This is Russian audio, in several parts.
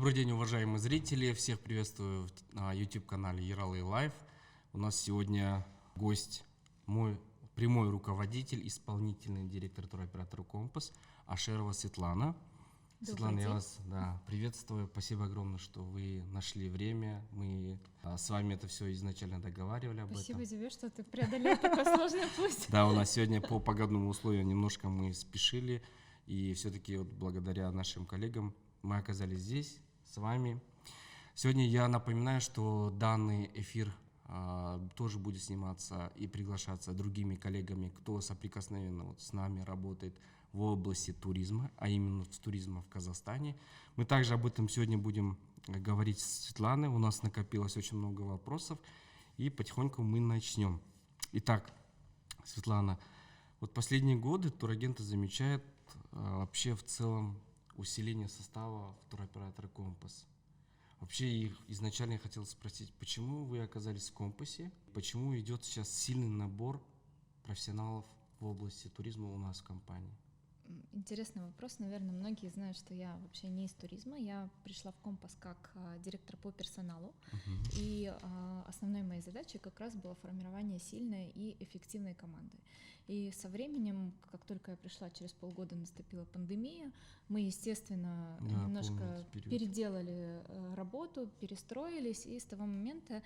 Добрый день, уважаемые зрители. Всех приветствую на YouTube-канале Ералы Лайф. У нас сегодня гость, мой прямой руководитель, исполнительный директор туроператора «Компас» Ашерова Светлана. Светлана, я вас приветствую. Спасибо огромное, что вы нашли время. Мы с вами это все изначально договаривали об этом. Спасибо тебе, что ты преодолел такой сложный путь. Да, у нас сегодня по погодному условию немножко мы спешили. И все-таки вот благодаря нашим коллегам мы оказались здесь, с вами. Сегодня я напоминаю, что данный эфир тоже будет сниматься и приглашаться другими коллегами, кто соприкосновенно с нами работает в области туризма, а именно с туризма в Казахстане. Мы также об этом сегодня будем говорить с Светланой. У нас накопилось очень много вопросов, и потихоньку мы начнем. Итак, Светлана, вот последние годы турагенты замечают вообще в целом усиление состава туроператора «Компас». Вообще, изначально я хотел спросить, почему вы оказались в «Компасе», почему идет сейчас сильный набор профессионалов в области туризма у нас в компании? Интересный вопрос. Наверное, многие знают, что я вообще не из туризма. Я пришла в «Компас» как директор по персоналу. И основной моей задачей как раз было формирование сильной и эффективной команды. И со временем, как только я пришла, через полгода наступила пандемия, мы, естественно, немножко переделали работу, перестроились, и с того момента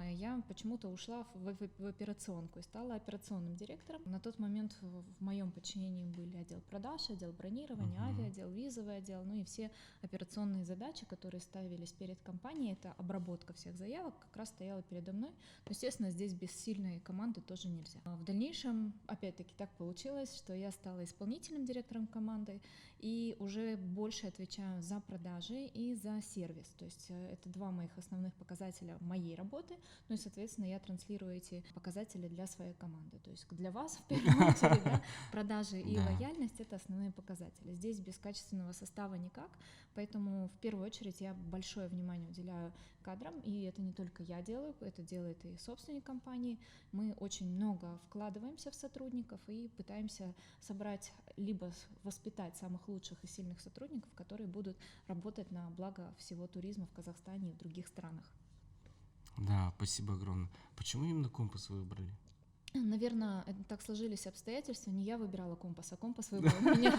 я почему-то ушла в операционку и стала операционным директором. На тот момент в моем подчинении были отдел продаж, отдел бронирования, авиаотдел, визовый отдел, ну и все операционные задачи, которые ставились перед компанией, это обработка всех заявок, как раз стояла передо мной. Но, естественно, здесь без сильной команды тоже нельзя. В дальнейшем, опять-таки, так получилось, что я стала исполнительным директором команды и уже больше отвечаю за продажи и за сервис. То есть это два моих основных показателя моей работы, ну и, соответственно, я транслирую эти показатели для своей команды. То есть для вас, в первую очередь, продажи и лояльность — это основные показатели. Здесь без качественного состава никак, поэтому в первую очередь я большое внимание уделяю кадрам, и это не только я делаю, это делает и собственник компании. Мы очень много вкладываемся в сотрудников и пытаемся собрать, либо воспитать самых лучших и сильных сотрудников, которые будут работать на благо всего туризма в Казахстане и в других странах. Да, спасибо огромное. Почему именно «Компас» вы выбрали? Наверное, так сложились обстоятельства. Не я выбирала «Компас», а «Компас» выбрал меня.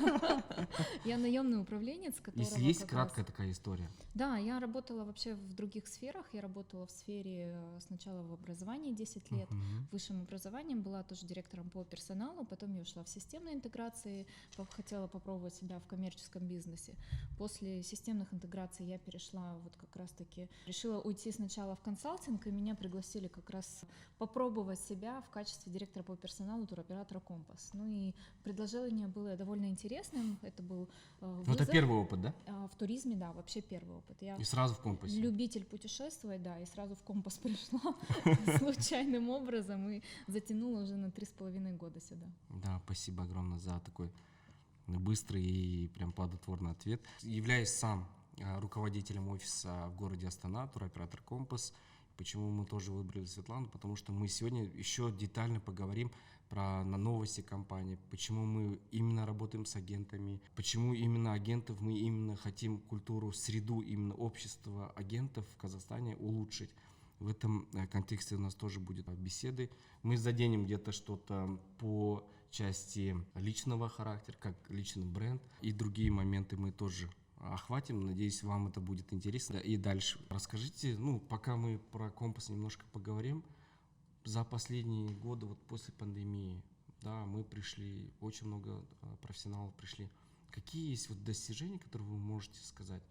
Я наемный управленец, которого... Если есть краткая такая история. Да, я работала вообще в других сферах. Я работала в сфере сначала в образовании 10 лет, высшим образованием, была тоже директором по персоналу, потом я ушла в системные интеграции, хотела попробовать себя в коммерческом бизнесе. После системных интеграций я перешла вот как раз-таки, решила уйти сначала в консалтинг, и меня пригласили как раз попробовать себя в качестве директора по персоналу туроператора «Компас». Ну и предложение было довольно интересным. Это был вызов. Это первый опыт, да? В туризме, да, вообще первый опыт. Я и сразу в «Компасе». Любитель путешествовать, да, и сразу в «Компас» пришла случайным образом и затянула уже на 3,5 года сюда. Да, спасибо огромное за такой быстрый и прям плодотворный ответ. Являюсь сам руководителем офиса в городе Астана, туроператор «Компас». Почему мы тоже выбрали Светлану? Потому что мы сегодня еще детально поговорим про новости компании, почему мы именно работаем с агентами, почему именно агентов мы именно хотим культуру, среду именно общества агентов в Казахстане улучшить. В этом контексте у нас тоже будут беседы. Мы заденем где-то что-то по части личного характера, как личный бренд, и другие моменты мы тоже охватим. Надеюсь, вам это будет интересно. И дальше расскажите, пока мы про «Компас» немножко поговорим, за последние годы, вот после пандемии, да, мы пришли, очень много профессионалов пришли. Какие есть вот достижения, которые вы можете сказать?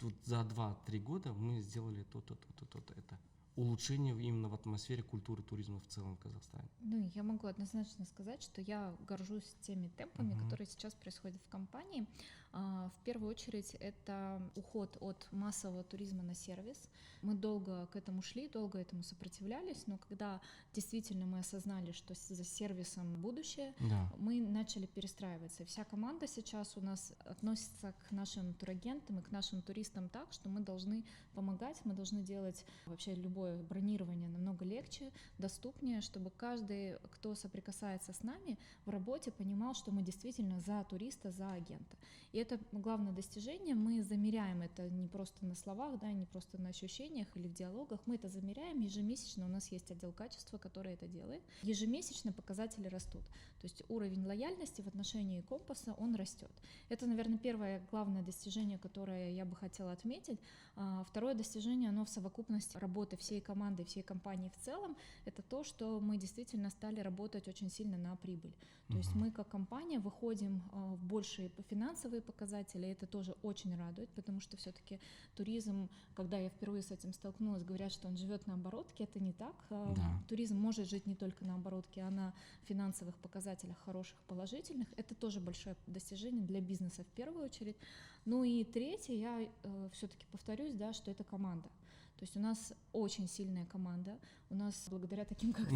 Вот за 2-3 года мы сделали то-то, это. Улучшение именно в атмосфере культуры туризма в целом в Казахстане. Ну, я могу однозначно сказать, что я горжусь теми темпами, которые сейчас происходят в компании. В первую очередь это уход от массового туризма на сервис. Мы долго к этому шли, долго этому сопротивлялись, но когда действительно мы осознали, что за сервисом будущее, мы начали перестраиваться. Вся команда сейчас у нас относится к нашим турагентам и к нашим туристам так, что мы должны помогать, мы должны делать вообще любое бронирование намного легче, доступнее, чтобы каждый, кто соприкасается с нами в работе, понимал, что мы действительно за туриста, за агента. И это главное достижение. Мы замеряем это не просто на словах, да, не просто на ощущениях или в диалогах. Мы это замеряем ежемесячно. У нас есть отдел качества, который это делает. Ежемесячно показатели растут. То есть уровень лояльности в отношении Компаса, он растет. Это, наверное, первое главное достижение, которое я бы хотела отметить. Второе достижение, оно в совокупности работы всей команды, всей компании в целом, это то, что мы действительно стали работать очень сильно на прибыль. То есть мы как компания выходим в большие финансовые показатели, это тоже очень радует, потому что все-таки туризм, когда я впервые с этим столкнулась, говорят, что он живет на оборотке, это не так. Да. Туризм может жить не только на оборотке, а на финансовых показателях хороших, положительных. Это тоже большое достижение для бизнеса в первую очередь. Ну и третье, я все-таки повторюсь, да, что это команда. То есть у нас очень сильная команда, у нас благодаря таким, как ты,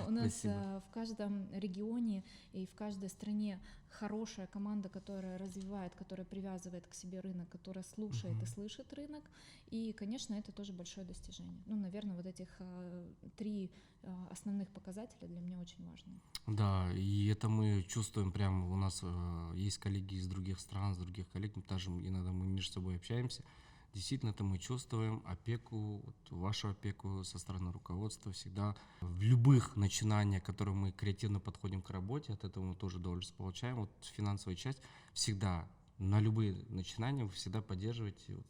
у нас в каждом регионе и в каждой стране хорошая команда, которая развивает, которая привязывает к себе рынок, которая слушает и слышит рынок. И, конечно, это тоже большое достижение. Ну, наверное, вот этих 3 основных показателя для меня очень важны. Да, и это мы чувствуем прямо, у нас есть коллеги из других стран, из других коллег, даже иногда мы между собой общаемся. Действительно, это мы чувствуем опеку, вот вашу опеку со стороны руководства всегда. В любых начинаниях, которые мы креативно подходим к работе, от этого мы тоже удовольствие получаем. Вот финансовая часть всегда, на любые начинания вы всегда поддерживаете. Вот,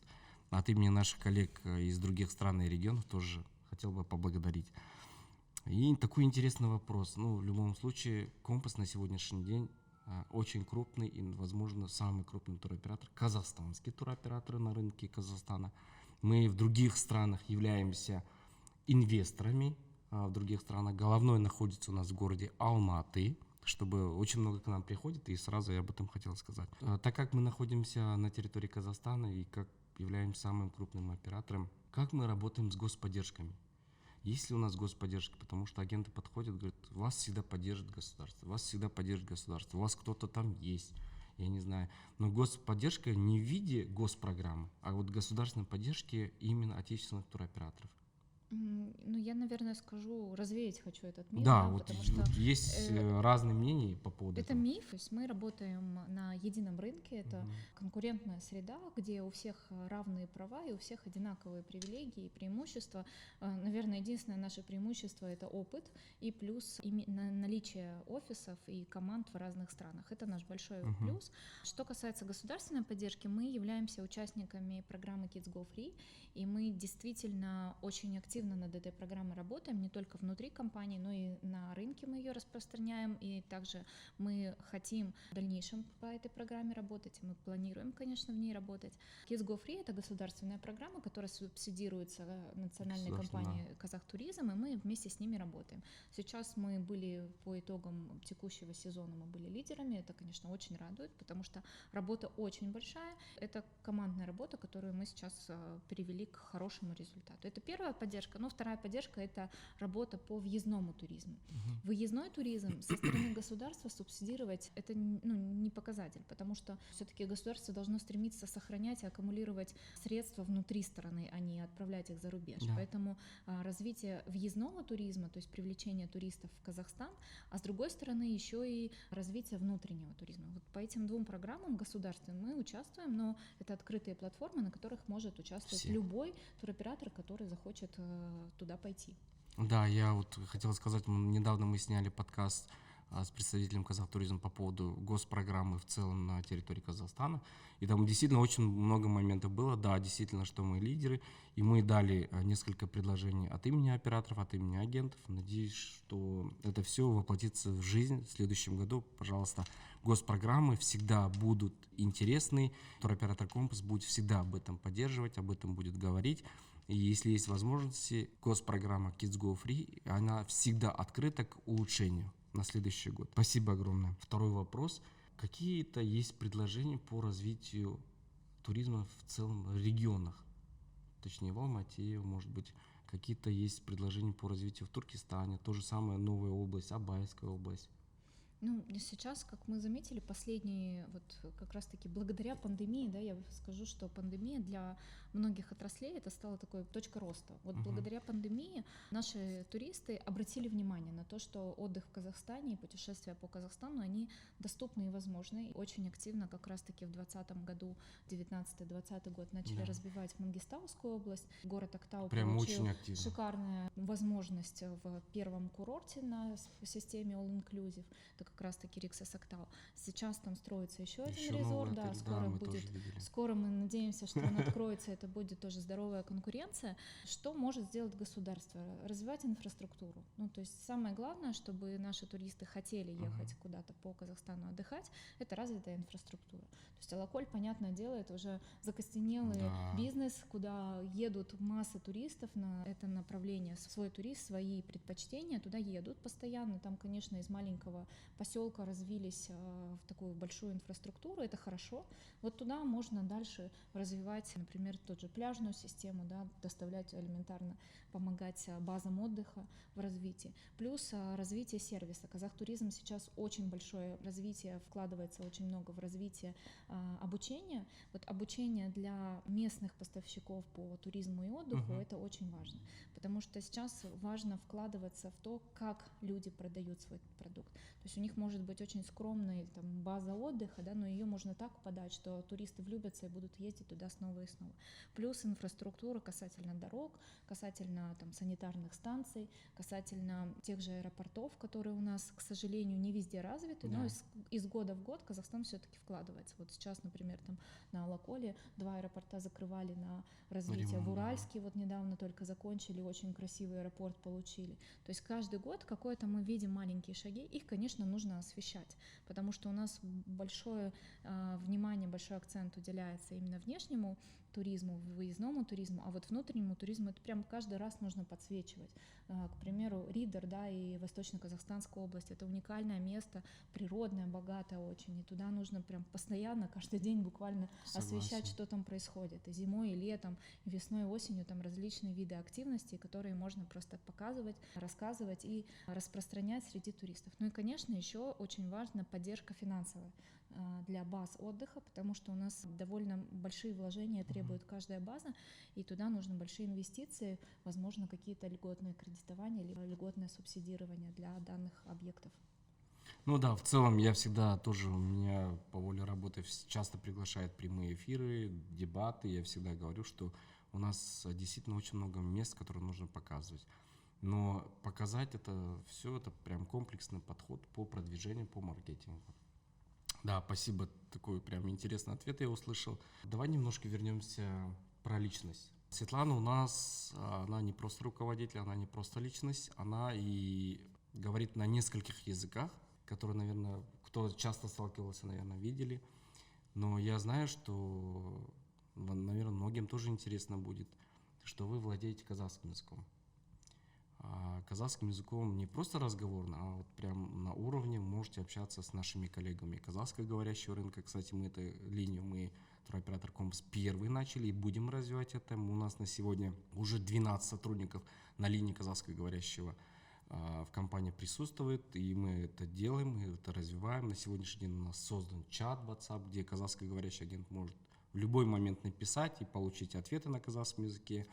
от имени наших коллег из других стран и регионов тоже хотел бы поблагодарить. И такой интересный вопрос. Ну, в любом случае, Компас на сегодняшний день очень крупный и, возможно, самый крупный туроператор, казахстанский туроператор на рынке Казахстана. Мы в других странах являемся инвесторами, в других странах. Головной находится у нас в городе Алматы, чтобы очень много к нам приходит, и сразу я об этом хотел сказать. Так как мы находимся на территории Казахстана и как являемся самым крупным оператором, как мы работаем с господдержками? Есть ли у нас господдержка? Потому что агенты подходят, говорят, вас всегда поддержит государство, вас всегда поддержит государство, у вас кто-то там есть, я не знаю. Но господдержка не в виде госпрограммы, а вот государственной поддержки именно отечественных туроператоров. Ну, я, наверное, скажу, развеять хочу этот миф, Да, да, вот потому что есть разные мнения по поводу это этого. миф. То есть мы работаем на едином рынке, это конкурентная среда, где у всех равные права и у всех одинаковые привилегии и преимущества. Наверное, единственное наше преимущество — это опыт и плюс наличие офисов и команд в разных странах. Это наш большой плюс. Что касается государственной поддержки, мы являемся участниками программы Kids Go Free, и мы действительно очень активно над этой программой работаем, не только внутри компании, но и на рынке мы ее распространяем, и также мы хотим в дальнейшем по этой программе работать, и мы планируем, конечно, в ней работать. Kids Go Free — это государственная программа, которая субсидируется национальной компанией Казахтуризм, и мы вместе с ними работаем. Сейчас мы были по итогам текущего сезона, мы были лидерами, это, конечно, очень радует, потому что работа очень большая, это командная работа, которую мы сейчас перевели к хорошему результату. Это первая поддержка. Но вторая поддержка — это работа по въездному туризму. Выездной туризм со стороны государства субсидировать — это не показатель, потому что все-таки государство должно стремиться сохранять и аккумулировать средства внутри страны, а не отправлять их за рубеж. Да. Поэтому развитие въездного туризма, то есть привлечение туристов в Казахстан, а с другой стороны еще и развитие внутреннего туризма. Вот по этим 2 программам государственным мы участвуем, но это открытые платформы, на которых может участвовать любой туроператор, который захочет туда пойти. Да, я вот хотел сказать, недавно мы сняли подкаст с представителем Казахтуризма по поводу госпрограммы в целом на территории Казахстана. И там действительно очень много моментов было. Да, действительно, что мы лидеры. И мы дали несколько предложений от имени операторов, от имени агентов. Надеюсь, что это все воплотится в жизнь в следующем году. Пожалуйста, госпрограммы всегда будут интересны. Туроператор Компас будет всегда об этом поддерживать, об этом будет говорить. И если есть возможности, госпрограмма Kids Go Free, она всегда открыта к улучшению на следующий год. Спасибо огромное. Второй вопрос. Какие-то есть предложения по развитию туризма в целом в регионах? Точнее, в Алмате, может быть, какие-то есть предложения по развитию в Туркестане. То же самое новая область, Абайская область. Ну, и сейчас, как мы заметили, последние, вот как раз-таки благодаря пандемии, да, я скажу, что пандемия для многих отраслей это стала такой точка роста. Вот Мгм. благодаря пандемии наши туристы обратили внимание на то, что отдых в Казахстане и путешествия по Казахстану, они доступны и возможны. И очень активно как раз-таки в 2020 году, 19-20 год начали Да. разбивать Мангистаускую область. Город Актау Прям получил очень активно. шикарную возможность в первом курорте на системе All Inclusive. Это как раз-таки Риксос Актау. Сейчас там строится еще один Еще резорт, новый да, отель, да, скоро мы будет. тоже видели. Скоро мы надеемся, что он откроется, это будет тоже здоровая конкуренция. Что может сделать государство? Развивать инфраструктуру. Ну, то есть самое главное, чтобы наши туристы хотели ехать куда-то по Казахстану отдыхать, это развитая инфраструктура. То есть Алаколь, понятное дело, это уже закостенелый Да. бизнес, куда едут массы туристов на это направление. Свой турист, свои предпочтения, туда едут постоянно. Там, конечно, из маленького поселка развились в такую большую инфраструктуру, это хорошо. Вот туда можно дальше развивать, например, тот же пляжную систему, да, доставлять элементарно, помогать базам отдыха в развитии. Плюс развитие сервиса. Казахтуризм сейчас очень большое развитие, вкладывается очень много в развитие обучения. Вот обучение для местных поставщиков по туризму и отдыху это очень важно, потому что сейчас важно вкладываться в то, как люди продают свой продукт. То есть у них может быть очень скромная там база отдыха, да, но ее можно так подать, что туристы влюбятся и будут ездить туда снова и снова. Плюс инфраструктура касательно дорог, касательно там санитарных станций, касательно тех же аэропортов, которые у нас, к сожалению, не везде развиты, Да. но из года в год Казахстан все-таки вкладывается. Вот сейчас, например, там на Алаколе 2 аэропорта закрывали на развитие. Ремонт, В да. Уральске вот недавно только закончили, очень красивый аэропорт получили. То есть каждый год какое-то мы видим маленькие шаги, их, конечно, нужно освещать, потому что у нас большое внимание, большой акцент уделяется именно внешнему туризму, выездному туризму, а вот внутреннему туризму это прям каждый раз нужно подсвечивать. К примеру, Ридер, да, и Восточно-Казахстанская область — это уникальное место, природное, богатое очень, и туда нужно прям постоянно, каждый день буквально освещать, Согласен. что там происходит. И зимой, и летом, и весной, и осенью там различные виды активностей, которые можно просто показывать, рассказывать и распространять среди туристов. Ну и, конечно, еще очень важна поддержка финансовая для баз отдыха, потому что у нас довольно большие вложения требует каждая база, и туда нужны большие инвестиции, возможно, какие-то льготные кредитования, либо льготное субсидирование для данных объектов. Ну да, в целом я всегда тоже, у меня по воле работы часто приглашают прямые эфиры, дебаты. Я всегда говорю, что у нас действительно очень много мест, которые нужно показывать. Но показать это все, это прям комплексный подход по продвижению, по маркетингу. Да, спасибо, такой прям интересный ответ я услышал. Давай немножко вернемся про личность. Светлана у нас, она не просто руководитель, она не просто личность, она и говорит на нескольких языках, которые, наверное, кто часто сталкивался, наверное, видели. Но я знаю, что, наверное, многим тоже интересно будет, что вы владеете казахским языком. Казахским языком не просто разговорно, а вот прям на уровне можете общаться с нашими коллегами казахскоговорящего рынка. Кстати, мы эту линию, мы туроператор Компас первый начали и будем развивать это. У нас на сегодня уже 12 сотрудников на линии казахскоговорящего в компании присутствует, и мы это делаем, мы это развиваем. На сегодняшний день у нас создан чат WhatsApp, где казахскоговорящий агент может в любой момент написать и получить ответы на казахском языке.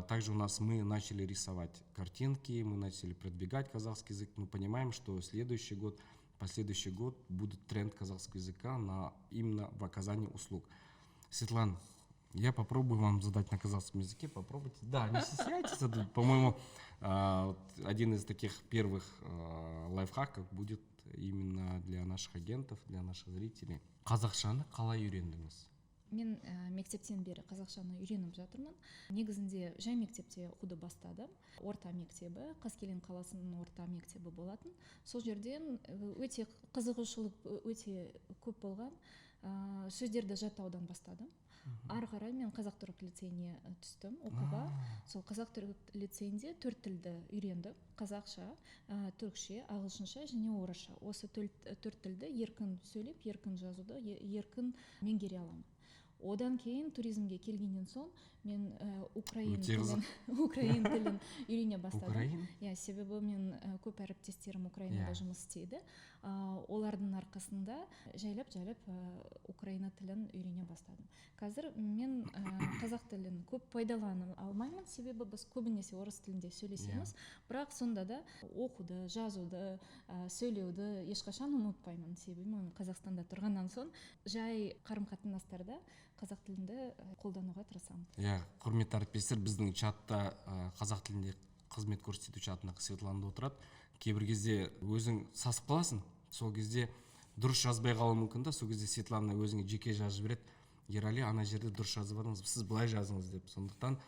Также у нас мы начали рисовать картинки, мы начали продвигать казахский язык. Мы понимаем, что следующий год, последующий год будет тренд казахского языка именно в оказании услуг. Светлана, я попробую вам задать на казахском языке, попробуйте. Да, не стесняйтесь, это, по-моему, один из таких первых лайфхаков будет именно для наших агентов, для наших зрителей. Қазақшаны қалай үйрендіңіз? Мен мектептен бері қазақшаны үйреніп жатырмын. Негізінде жай мектепте оқуды бастадым. Орта мектебі, Қаскелең қаласының орта мектебі болатын. Сол жерден өте қызығушылық өте көп болған. Сөздерді жаттаудан бастадым. Ары қарай мен қазақ түрік лицейіне түстім оқуға. Сол қазақ түрік лицейінде 4 тілді үйрендім. Қазақша, түрікше, ағылшынша және орысша. Осы 4 тілді еркін сөйлеп, еркін жазуды, еркін меңгере аламын. Одан кейін туризмге келгеннен соң мен украин Өте қызық. тілін украин тілін үйрене бастадым. Украин? Иә, себебі мен көп әріптестерім Украинада Иә. жұмыс істейді. Олардың арқасында жайлап украина тілін үйрене бастадым. Қазір мен қазақ тілін көп пайдалана алмаймын, себебі біз көбінесе орыс тілінде сөйлесеміз, бірақ сонда да оқуды, жазуды, сөйлеуді ешқашан ұмытпаймын, себебі мен Қазақстанда тұрғаннан соң жай қарым-қатынастарда қазақ тілінде қолдануға тырысамын. Иә, құрметті әріптестер, біздің чатта қазақ тілінде қызмет көрсету чатында Светлана отырады. Кейбір кезде өзің сасып қаласың, сол кезде дұрыс жазбай қалуы мүмкін да, сол кезде Светлана өзіңе жеке жазып береді: Ерали, ана жерде дұрыс жазып жатырсыз, сіз былай жазыңыз деп. Сондықтан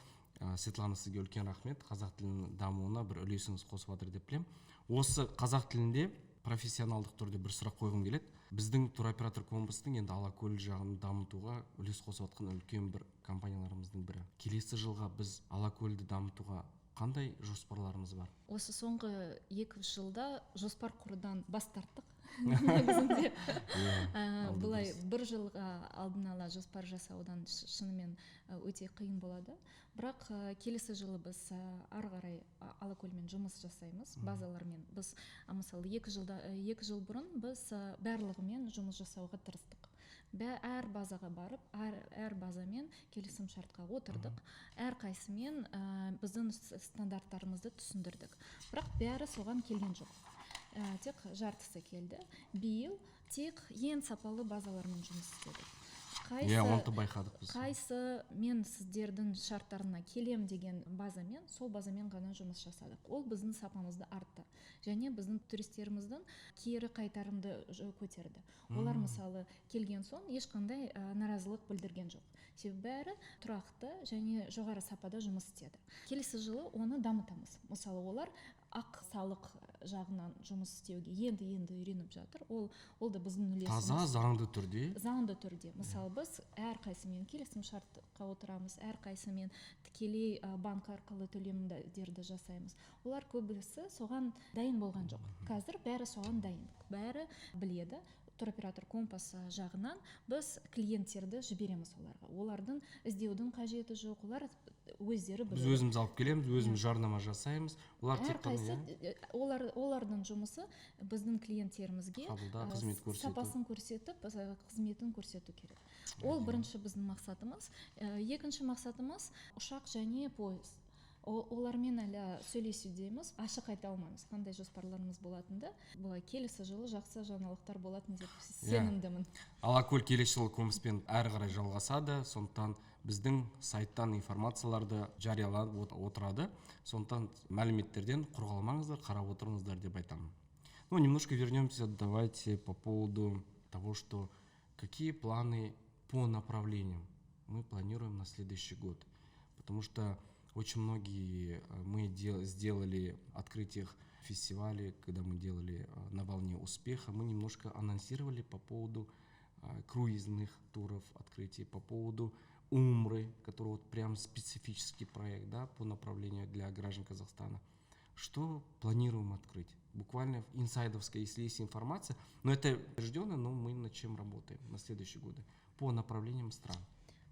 Светлана, сізге үлкен рахмет, қазақ тілінің дамуына бір үлесіңіз қосып жатыр деп білемін. Осы қазақ тілінде профессионалдық түрде бір сұрақ қойғым келеді. Біздің туроператор компастың енді Алакөл жағын дамытуға үлес қосып жатқан үлкен бір компанияларымыздың бірі. Келесі жылға біз Алакөлді дамытуға қандай жоспарларымыз бар? Осы соңғы 2 жылда жоспар құрудан бас тарттық. Негізінде былай 1 жылға алдын ала жоспар жасаудан шынымен өте қиын болады. Бірақ келесі жылы біз ары қарай Алакөлмен жұмыс жасаймыз, базалармен. Біз мысалы 2 жыл бұрын біз барлығымен жұмыс жасауға тырыстық. Әр базаға барып, әр базамен келісім шартқа отырдық. Әр қайсымен біздің стандарттарымызды түсіндірдік. Бірақ бәрі соған келген жоқ. Тек жартысы келді. Биыл тек ең сапалы базалармен жұмыс істедік. Оны байқадық біз. Қайсы мен сіздердің шарттарына келем деген базамен, сол базамен ғана жұмыс жасадық. Ол біздің сапамызды артты. Және біздің туристеріміздің кері қайтарымды көтерді. Олар мысалы келген соң ешқандай наразылық білдірген жоқ. Себебі бәрі тұрақты және жоғары сапада жұмыс істеді. Келесі жылы оны дамытамыз. Мысалы олар ақ салық жағынан жұмыс істеуге енді үйреніп жатыр. Ол да біздің үлесіміз. Таза, заңды түрде. Заңды түрде. Мысалы біз әр қайсымен келісім шартқа отырамыз, әр қайсымен тікелей банк арқылы төлемдерді жасаймыз. Олар көбісі соған дайын болған жоқ. Қазір бәрі соған дайын. Бәрі біледі. Туроператор компас жағынан біз клиенттерді жібереміз оларға. Олардың іздеудің қажеті жоқ. Олар өздері біледі. Біз өзіміз алып келеміз, өзіміз жарнама жасаймыз. Олардың жұмысы біздің клиенттерімізге сапасын көрсетіп, қызметін көрсету керек. Ол бірінші біздің мақсатымыз. Екінші мақсатымыз ұшақ және пойыз. Олармен әлі сөйлесудеміз, ашық айта алмаймыз, қандай жоспарларымыз болатынды. Бұлай келесі жылы жақсы жаңалықтар болатын деп сенімдімін. Алакөл келесі жылы компаспен әрі қарай жалғасады, сондықтан біздің сайттан информацияларды жарияланып отырады. Сондықтан мәліметтерден құр қалмаңыздар, қарап отырыңыздар деп айтамын. Ну, немножко вернемся, давайте по поводу того, что какие планы по направлениям мы планируем на следующий год. Потому что очень многие мы сделали открытие фестивалей, когда мы делали на волне успеха, мы немножко анонсировали по поводу круизных туров, открытий, по поводу Умры, который вот прям специфический проект, да, по направлению для граждан Казахстана. Что планируем открыть? Буквально инсайдовская, если есть информация, но это подтверждено, но мы над чем работаем на следующие годы по направлениям стран.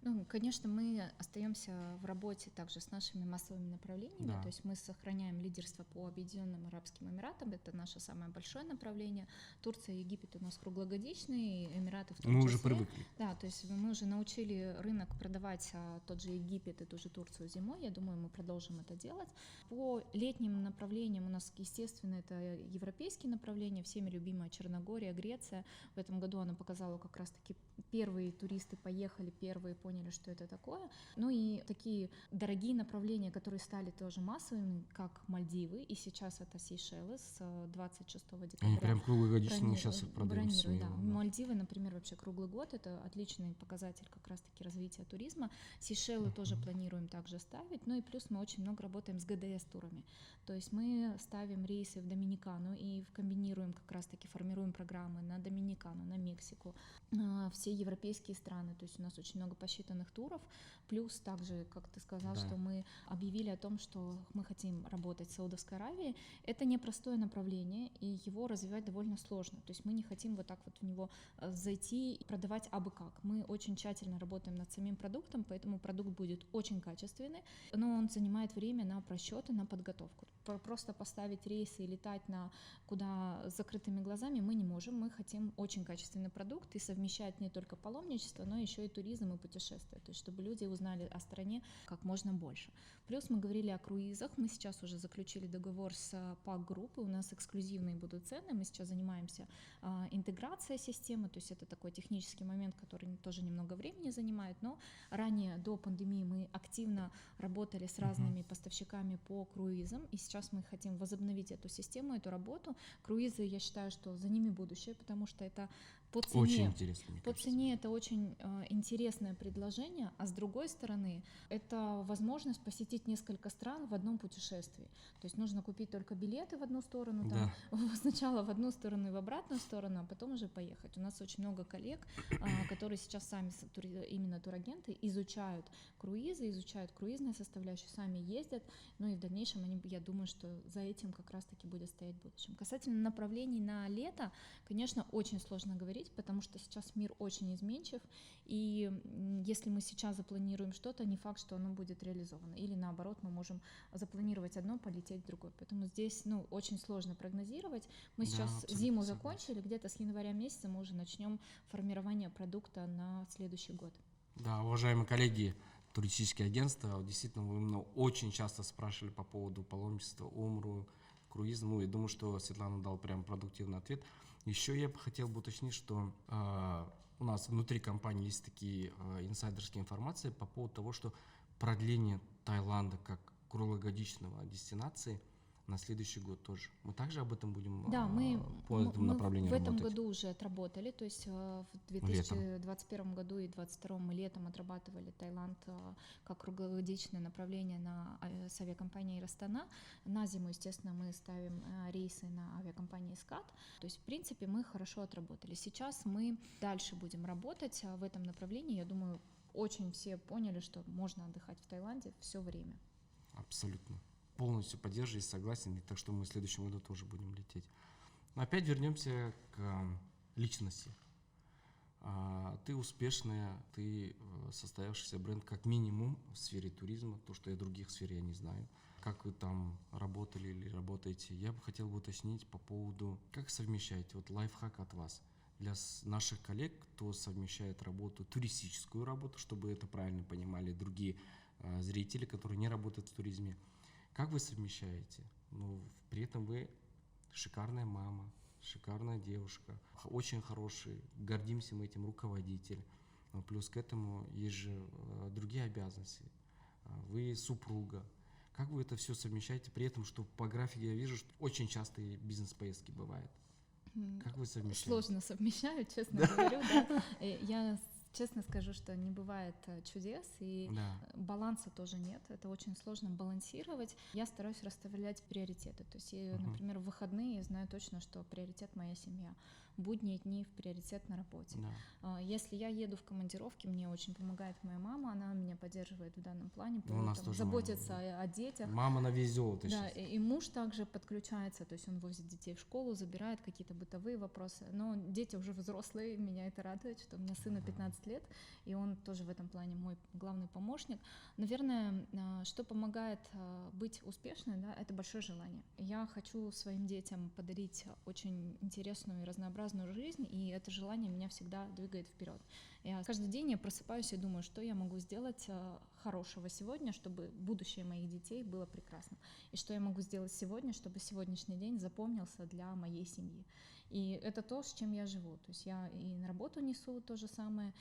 Ну, конечно, мы остаемся в работе также с нашими массовыми направлениями, Да. То есть мы сохраняем лидерство по Объединенным Арабским Эмиратам, это наше самое большое направление. Турция и Египет у нас круглогодичные, Эмираты в том числе. Мы уже привыкли. Да, то есть мы уже научили рынок продавать тот же Египет и ту же Турцию зимой, я думаю, мы продолжим это делать. По летним направлениям у нас, естественно, это европейские направления, всеми любимая Черногория, Греция. В этом году она показала как раз-таки первые туристы поехали, первые поняли, что это такое. Ну и такие дорогие направления, которые стали тоже массовыми, как Мальдивы, и сейчас это Сейшелы с 26 декабря. Они прям круглогодичные сейчас их продают. Да. Мальдивы, например, вообще круглый год, это отличный показатель как раз-таки развития туризма. Сейшелы тоже планируем также ставить, ну и плюс мы очень много работаем с ГДС-турами. То есть мы ставим рейсы в Доминикану и комбинируем как раз-таки, формируем программы на Доминикану, на Мексику, все европейские страны. То есть у нас очень много поощрений рассчитанных туров, плюс также, как ты сказал, Да. что мы объявили о том, что мы хотим работать в Саудовской Аравии. Это непростое направление, и его развивать довольно сложно. То есть мы не хотим вот так вот в него зайти и продавать абы как. Мы очень тщательно работаем над самим продуктом, поэтому продукт будет очень качественный, но он занимает время на просчеты, на подготовку. Просто поставить рейсы и летать на куда с закрытыми глазами мы не можем. Мы хотим очень качественный продукт и совмещать не только паломничество, но еще и туризм и путешествия, то есть чтобы люди узнали о стране как можно больше. Плюс мы говорили о круизах, мы сейчас уже заключили договор с ПАК-группой, у нас эксклюзивные будут цены, мы сейчас занимаемся интеграцией системы, то есть это такой технический момент, который тоже немного времени занимает, но ранее, до пандемии, мы активно работали с разными поставщиками по круизам, и сейчас мы хотим возобновить эту систему, эту работу. Круизы, я считаю, что за ними будущее, потому что это по цене, Очень интересно, мне по кажется. цене это очень интересное предложение, а с другой стороны, это возможность посетить несколько стран в одном путешествии. То есть нужно купить только билеты в одну сторону, там, сначала в одну сторону и в обратную сторону, а потом уже поехать. У нас очень много коллег, которые сейчас сами, именно турагенты, изучают круизы, изучают круизные составляющие, сами ездят, ну и в дальнейшем они, я думаю, что за этим как раз-таки будет стоять в будущем. Касательно направлений на лето, конечно, очень сложно говорить, потому что сейчас мир очень изменчив, и если мы сейчас запланируем что-то, не факт, что оно будет реализовано, или наоборот, мы можем запланировать одно, полететь в другое, поэтому здесь, очень сложно прогнозировать. Мы Да, сейчас абсолютно зиму согласен. закончили, где-то с января месяца мы уже начнем формирование продукта на следующий год. Да, уважаемые коллеги, туристические агентства, вот действительно, вы меня очень часто спрашивали по поводу паломничества, умру, круиза. Ну, я думаю, что Светлана дал прям продуктивный ответ. Еще я бы хотел бы уточнить, что у нас внутри компании есть такие инсайдерские информации по поводу того, что продление Таиланда как круглогодичного дестинации на следующий год тоже. Мы также об этом будем Да, по этому направлению в этом работать. году уже отработали, то есть в 2021 году и 2022 мы летом отрабатывали Таиланд как круглогодичное направление с авиакомпанией Астана. На зиму, естественно, мы ставим рейсы на авиакомпании Скат. То есть, в принципе, мы хорошо отработали. Сейчас мы дальше будем работать в этом направлении. Я думаю, очень все поняли, что можно отдыхать в Таиланде все время. Абсолютно. Полностью поддерживаю и согласен, и так что мы в следующем году тоже будем лететь. Но опять вернемся к личности. Ты успешная, ты состоявшийся бренд как минимум в сфере туризма, то, что я других сфер я не знаю. Как вы там работали или работаете? Я бы хотел бы уточнить по поводу, как совмещаете, вот лайфхак от вас для наших коллег, кто совмещает работу, туристическую работу, чтобы это правильно понимали другие зрители, которые не работают в туризме. Как вы совмещаете? Ну, при этом вы шикарная мама, шикарная девушка, очень хороший, гордимся мы этим руководитель. Плюс к этому есть же другие обязанности. Вы супруга. Как вы это все совмещаете? При этом, что по графике я вижу, что очень часто и бизнес-поездки бывают. Как вы совмещаете? Сложно совмещаю, честно говорю. Да. Я честно скажу, что не бывает чудес, и баланса тоже нет. Это очень сложно балансировать. Я стараюсь расставлять приоритеты. То есть, например, в выходные я знаю точно, что приоритет моя семья. Будние дни в приоритет на работе. Если я еду в командировке, мне очень помогает моя мама, она меня поддерживает в данном плане, заботится о детях. Мама на весь золото. Да, и муж также подключается, то есть он возит детей в школу, забирает какие-то бытовые вопросы. Но дети уже взрослые, меня это радует, что у меня сыну 15 лет, и он тоже в этом плане мой главный помощник. Наверное, что помогает быть успешной, да, это большое желание. Я хочу своим детям подарить очень интересную и разнообразную жизнь, и это желание меня всегда двигает вперед. Каждый день я просыпаюсь и думаю, что я могу сделать хорошего сегодня, чтобы будущее моих детей было прекрасно. И что я могу сделать сегодня, чтобы сегодняшний день запомнился для моей семьи. И это то, с чем я живу. То есть я и на работу несу то же самое.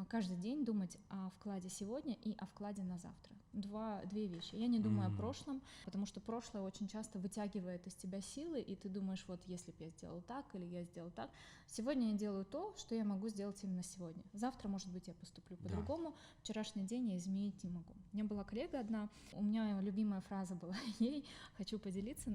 Каждый день думать о вкладе сегодня и о вкладе на завтра. Две вещи. Я не думаю о прошлом, потому что прошлое очень часто вытягивает из тебя силы, и ты думаешь, вот если бы я сделал так или я сделал так. Сегодня я делаю то, что я могу сделать именно сегодня. Завтра, может быть, я поступлю по-другому. Вчерашний день я изменить не могу. У меня была коллега одна, у меня любимая фраза была ей, хочу поделиться.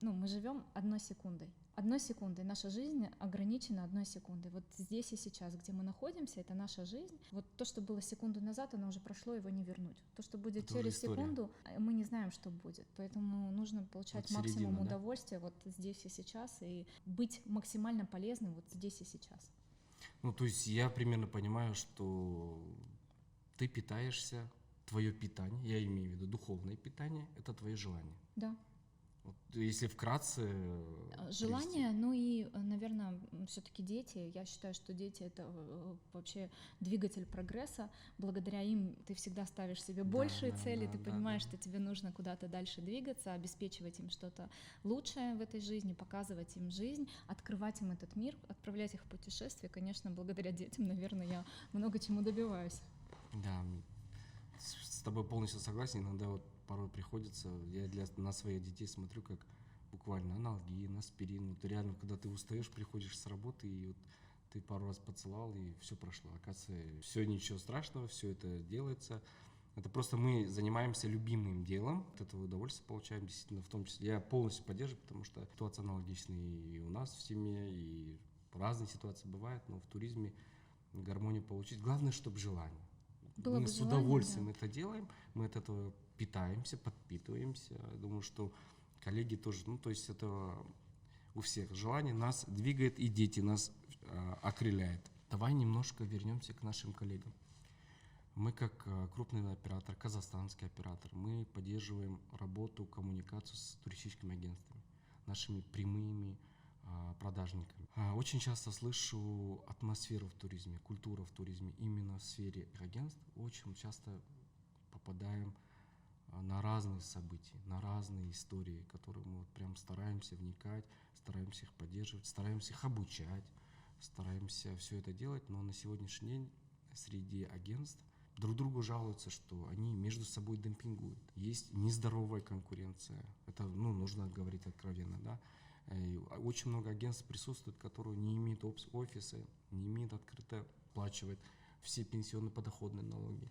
Мы живем одной секундой. одной секундой. Наша жизнь ограничена одной секундой. Вот здесь и сейчас, где мы находимся, это наша жизнь. Вот то, что было секунду назад, оно уже прошло, его не вернуть. То, что будет Это уже через история. секунду, мы не знаем, что будет. Поэтому нужно получать Вот середина, максимум да? удовольствия вот здесь и сейчас и быть максимально полезным вот здесь и сейчас. Ну, то есть я примерно понимаю, что ты питаешься, твое питание, я имею в виду духовное питание, это твои желания. Да. Вот, если вкратце Желание, ну и, наверное, все-таки дети. Я считаю, что дети — это вообще двигатель прогресса. Благодаря им ты всегда ставишь себе большие цели, ты понимаешь, что тебе нужно куда-то дальше двигаться, обеспечивать им что-то лучшее в этой жизни, показывать им жизнь, открывать им этот мир, отправлять их в путешествие. Конечно, благодаря детям, наверное, я много чему добиваюсь. Да, с тобой полностью согласен. Иногда вот порой приходится, на своих детей смотрю, как буквально аналгин, аспирин. Вот реально, когда ты устаешь, приходишь с работы, и вот ты пару раз поцеловал, и все прошло. Оказывается, все ничего страшного, все это делается. Это просто мы занимаемся любимым делом, от этого удовольствие получаем, действительно, в том числе. Я полностью поддерживаю, потому что ситуация аналогичная и у нас в семье, и разные ситуации бывают, но в туризме гармонию получить. Главное, чтобы желание. Было Мы бы с желание, удовольствием да. это делаем, мы от этого питаемся, подпитываемся. Думаю, что коллеги тоже, ну, то есть это у всех желание нас двигает, и дети нас окрыляют. Давай немножко вернемся к нашим коллегам. Мы как крупный оператор, казахстанский оператор, мы поддерживаем работу, коммуникацию с туристическими агентствами, нашими прямыми продажниками. Очень часто слышу атмосферу в туризме, культура в туризме именно в сфере агентств. Очень часто попадаем на разные события, на разные истории, которые мы вот прям стараемся вникать, стараемся их поддерживать, стараемся их обучать, стараемся все это делать, но на сегодняшний день среди агентств друг другу жалуются, что они между собой демпингуют. Есть нездоровая конкуренция. Это, ну, нужно говорить откровенно, да. И очень много агентств присутствует, которые не имеют офисы, не имеют открыто оплачивать все пенсионные подоходные налоги.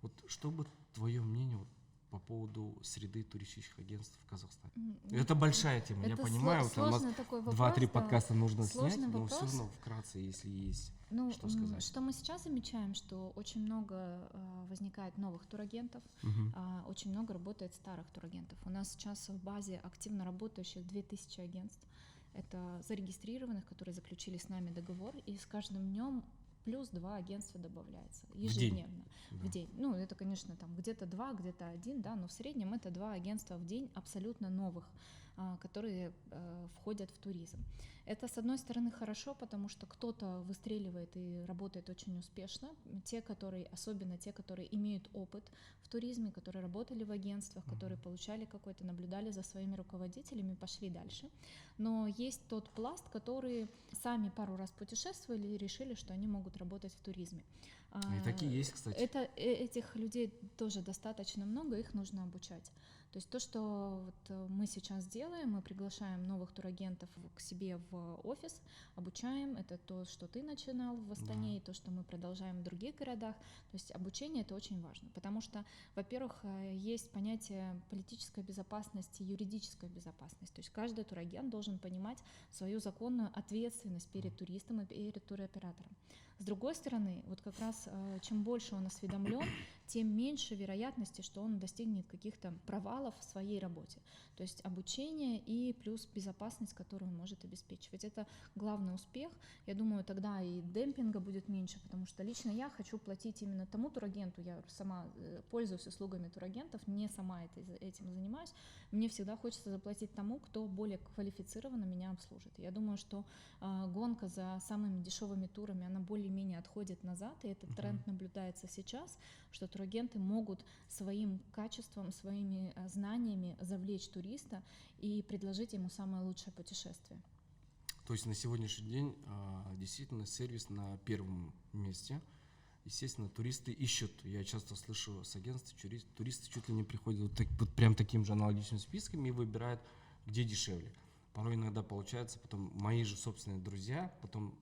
Вот что бы твое мнение вот по поводу среды туристических агентств в Казахстане? Это большая тема, я понимаю. Вот у нас сложный такой вопрос. 2-3 подкаста нужно снять, Сложный но вопрос. все равно вкратце, если есть Ну, что сказать. что мы сейчас замечаем, что очень много возникает новых турагентов, очень много работает старых турагентов. У нас сейчас в базе активно работающих 2000 агентств. Это зарегистрированных, которые заключили с нами договор, и с каждым днем плюс 2 агентства добавляется ежедневно. В день. Ну, это, конечно, там где-то 2, где-то 1, да, но в среднем это 2 агентства в день абсолютно новых, которые входят в туризм. Это, с одной стороны, хорошо, потому что кто-то выстреливает и работает очень успешно. Особенно те, которые имеют опыт в туризме, которые работали в агентствах, которые получали какой-то, наблюдали за своими руководителями, пошли дальше. Но есть тот пласт, которые сами пару раз путешествовали и решили, что они могут работать в туризме. И такие есть, кстати. Этих людей тоже достаточно много, их нужно обучать. То есть то, что вот мы сейчас делаем, мы приглашаем новых турагентов к себе в офис, обучаем. Это то, что ты начинал в Астане, и то, что мы продолжаем в других городах. То есть обучение — это очень важно, потому что, во-первых, есть понятие политической безопасности, юридическая безопасность. То есть каждый турагент должен понимать свою законную ответственность перед туристом и перед туроператором. С другой стороны, вот как раз чем больше он осведомлен, тем меньше вероятности, что он достигнет каких-то провалов в своей работе. То есть обучение и плюс безопасность, которую он может обеспечивать. Это главный успех. Я думаю, тогда и демпинга будет меньше, потому что лично я хочу платить именно тому турагенту. Я сама пользуюсь услугами турагентов, не сама этим занимаюсь. Мне всегда хочется заплатить тому, кто более квалифицированно меня обслужит. Я думаю, что гонка за самыми дешевыми турами, она более-менее отходит назад, и этот тренд наблюдается сейчас, что турагенты могут своим качеством, своими знаниями завлечь туриста и предложить ему самое лучшее путешествие. То есть на сегодняшний день действительно сервис на первом месте. Естественно, туристы ищут, я часто слышу с агентств, туристы чуть ли не приходят вот прям таким же аналогичным списком и выбирают, где дешевле. Порой иногда получается, потом мои же собственные друзья потом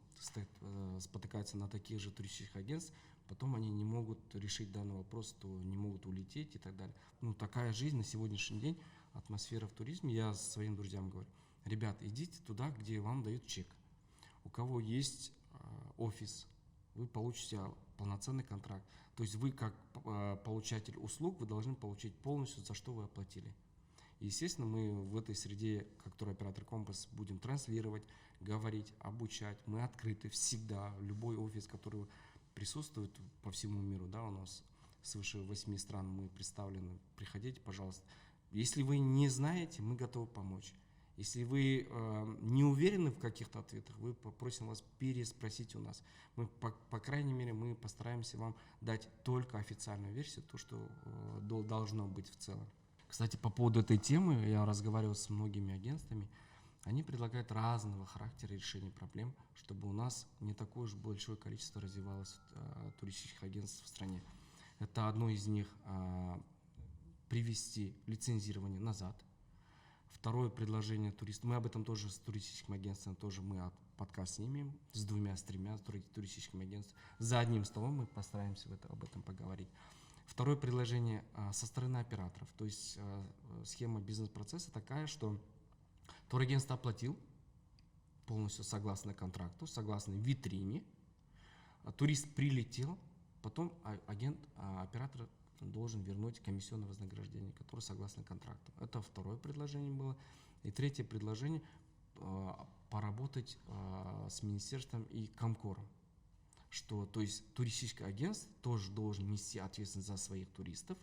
спотыкаются на таких же туристических агентств, потом они не могут решить данный вопрос, то не могут улететь и так далее. Ну, такая жизнь на сегодняшний день, атмосфера в туризме, я своим друзьям говорю. ребят, идите туда, где вам дают чек. У кого есть офис, вы получите полноценный контракт. То есть вы как получатель услуг, вы должны получить полностью, за что вы оплатили. И, естественно, мы в этой среде, как туроператор Компас, будем транслировать, говорить, обучать. Мы открыты всегда. Любой офис, который присутствует по всему миру, да, у нас свыше 8 стран мы представлены. Приходите, пожалуйста. Если вы не знаете, мы готовы помочь. Если вы не уверены в каких-то ответах, мы попросим вас переспросить у нас. Мы, по крайней мере, мы постараемся вам дать только официальную версию, то, что должно быть в целом. Кстати, по поводу этой темы я разговаривал с многими агентствами. Они предлагают разного характера решения проблем, чтобы у нас не такое уж большое количество развивалось туристических агентств в стране. Это одно из них привести лицензирование назад. Второе предложение туристов. Мы об этом тоже с туристическим агентством, тоже мы подкаст снимем с 2-3 туристическими агентствами. За одним столом мы постараемся об этом поговорить. Второе предложение со стороны операторов. То есть схема бизнес-процесса такая, что турагентство оплатил полностью согласно контракту, согласно витрине. Турист прилетел, потом оператор должен вернуть комиссионное вознаграждение, которое согласно контракту. Это второе предложение было. И третье предложение поработать с министерством и Комкором. Что, то есть туристическое агентство тоже должен нести ответственность за своих туристов.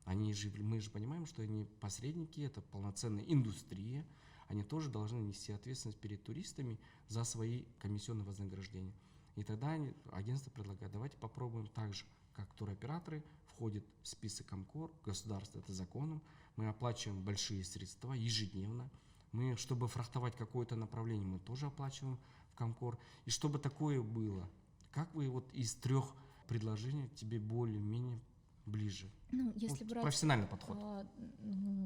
Мы же понимаем, что они посредники, это полноценная индустрия. Они тоже должны нести ответственность перед туристами за свои комиссионные вознаграждения. И тогда агентство предлагает, давайте попробуем так же, как туроператоры входят в список Комкор, государство это законом, мы оплачиваем большие средства ежедневно. Мы, чтобы фрахтовать какое-то направление, мы тоже оплачиваем в Комкор. И чтобы такое было, как вы вот из 3 предложений тебе более-менее ближе? Ну, если брать профессиональный подход.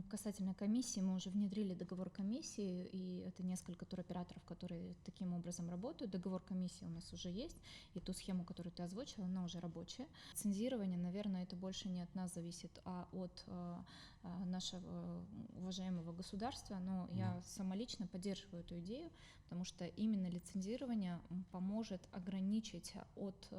Касательно комиссии, мы уже внедрили договор комиссии, и это несколько туроператоров, которые таким образом работают. Договор комиссии у нас уже есть, и ту схему, которую ты озвучила, она уже рабочая. Лицензирование, наверное, это больше не от нас зависит, а от нашего уважаемого государства, но я самолично поддерживаю эту идею, потому что именно лицензирование поможет ограничить от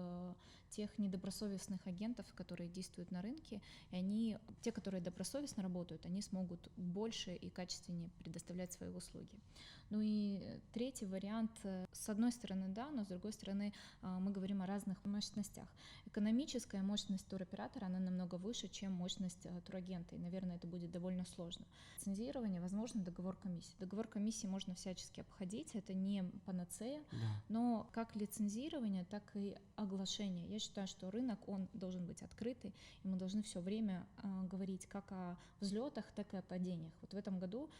тех недобросовестных агентов, которые действуют на рынке, и те, которые добросовестно работают, они смогут больше и качественнее предоставлять свои услуги. Ну и третий вариант, с одной стороны, да, но с другой стороны, мы говорим о разных мощностях. Экономическая мощность туроператора, она намного выше, чем мощность турагента, и, наверное, это будет довольно сложно. Лицензирование, возможно, договор комиссии. Договор комиссии можно всячески обходить, это не панацея, но как лицензирование, так и оглашение. Я считаю, что рынок, он должен быть открытый, и мы должны все время говорить как о взлетах, так и о падениях. Вот в этом году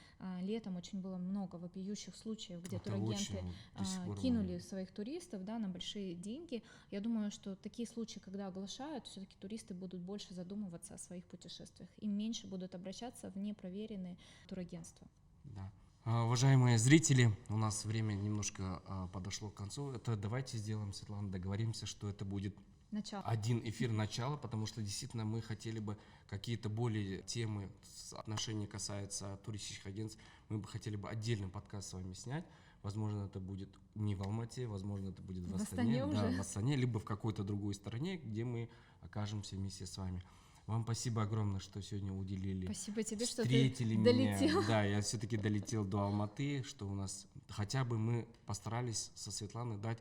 летом очень было много вопиющих случаев, где турагенты кинули своих туристов, да, на большие деньги. Я думаю, что такие случаи, когда оглашают, все-таки туристы будут больше задумываться о своих путешествиях и меньше будут обращаться в непроверенные турагентства. Да. Уважаемые зрители, у нас время немножко подошло к концу. Давайте сделаем, Светлана, договоримся, что это будет один эфир начала, потому что действительно мы хотели бы какие-то более темы, отношения касаются туристических агентств, мы бы хотели бы отдельный подкаст с вами снять. Возможно, это будет не в Алмате, возможно, это будет в Астане, в Астане, либо в какой-то другой стране, где мы окажемся вместе с вами. Вам спасибо огромное, что сегодня уделили. Спасибо тебе, встретили что ты меня. долетел. Да, я все-таки долетел до Алматы, что у нас хотя бы мы постарались со Светланой дать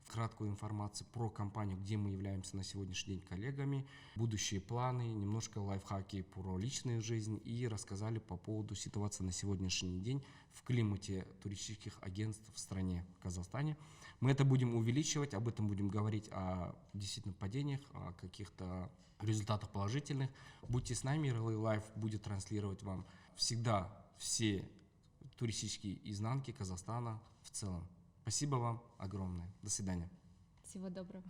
краткую информацию про компанию, где мы являемся на сегодняшний день коллегами, будущие планы, немножко лайфхаки про личную жизнь и рассказали по поводу ситуации на сегодняшний день в климате туристических агентств в стране, в Казахстане. Мы это будем увеличивать, об этом будем говорить о действительно падениях, о каких-то результатах положительных. Будьте с нами, Relay Life будет транслировать вам всегда все туристические изнанки Казахстана в целом. Спасибо вам огромное. До свидания. Всего доброго.